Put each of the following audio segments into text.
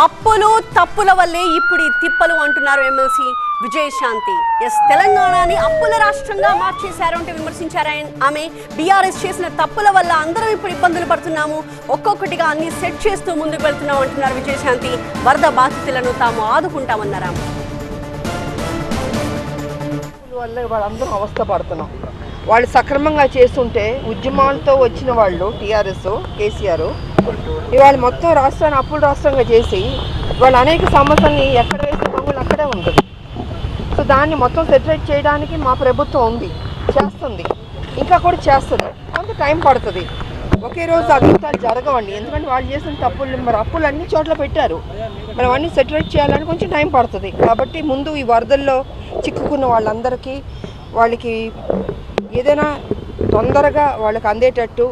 అప్పులు తప్పుల వల్లే ఇప్పుడు ఈ తిప్పలు అంటున్నారు ఎమ్మెల్సీ విజయశాంతి. తెలంగాణని అప్పుల రాష్ట్రంగా మార్చేశారు అంటే విమర్శించారు ఆమె. బీఆర్ఎస్ చేసిన తప్పుల వల్ల అందరం ఇప్పుడు ఇబ్బందులు పడుతున్నాము, ఒక్కొక్కటిగా అన్ని సెట్ చేస్తూ ముందుకు వెళ్తున్నాం అంటున్నారు విజయశాంతి. వరద బాధితులను తాము ఆదుకుంటామన్నారు ఆమె. వాళ్ళందరూ అవస్థ పడుతున్నాం. వాళ్ళు సక్రమంగా చేస్తుంటే ఉద్యమాలతో వచ్చిన వాళ్ళు టీఆర్ఎస్ కేసీఆర్ ఇవాళ మొత్తం రాష్ట్రాన్ని అప్పుల రాష్ట్రంగా చేసి వాళ్ళు అనేక సమస్యల్ని ఎక్కడ వేసే బొమ్మలు అక్కడే ఉంటుంది. సో దాన్ని మొత్తం సెటిలైట్ చేయడానికి మా ప్రభుత్వం ఉంది, చేస్తుంది, ఇంకా కూడా చేస్తుంది. కొంత టైం పడుతుంది, ఒకే రోజు అద్భుతాలు జరగవండి. ఎందుకంటే వాళ్ళు చేసిన తప్పులు మరి అప్పులు అన్ని చోట్ల పెట్టారు, మనం అన్నీ సెటిలైట్ చేయాలని కొంచెం టైం పడుతుంది. కాబట్టి ముందు ఈ వరదల్లో చిక్కుకున్న వాళ్ళందరికీ వాళ్ళకి ఏదైనా తొందరగా వాళ్ళకి అందేటట్టు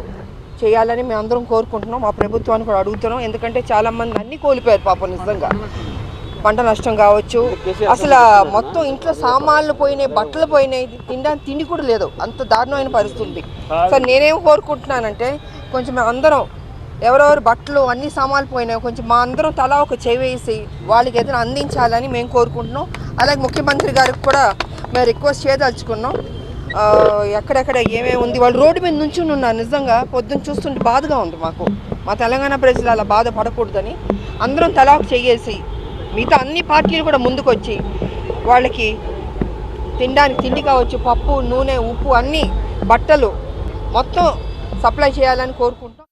చేయాలని మేము అందరం కోరుకుంటున్నాం. మా ప్రభుత్వాన్ని కూడా అడుగుతున్నాం. ఎందుకంటే చాలామంది అన్నీ కోల్పోయారు పాపం. నిజంగా పంట నష్టం కావచ్చు, అసలు మొత్తం ఇంట్లో సామాన్లు పోయినాయి, బట్టలు పోయినాయి, తినడానికి తిండి కూడా లేదు, అంత దారుణమైన పరిస్థితి. సో నేనేం కోరుకుంటున్నానంటే కొంచెం అందరం ఎవరెవరు బట్టలు అన్ని సామాన్లు పోయినాయి కొంచెం మా అందరం తలా ఒక చేయి వేసి వాళ్ళకి ఏదైనా అందించాలని మేము కోరుకుంటున్నాం. అలాగే ముఖ్యమంత్రి గారికి కూడా మేము రిక్వెస్ట్ చేయదలుచుకున్నాం. ఎక్కడెక్కడ ఏమేమి ఉంది, వాళ్ళు రోడ్డు మీద నుంచుని ఉన్నారు. నిజంగా పొద్దున్న చూస్తుంటే బాధగా ఉంది మాకు. మా తెలంగాణ ప్రజలు అలా బాధపడకూడదని అందరం తలాకు చెయ్యేసి మిగతా అన్ని పార్టీలు కూడా ముందుకొచ్చి వాళ్ళకి తినడానికి తిండి కావచ్చు, పప్పు, నూనె, ఉప్పు, అన్నీ బట్టలు మొత్తం సప్లై చేయాలని కోరుకుంటాం.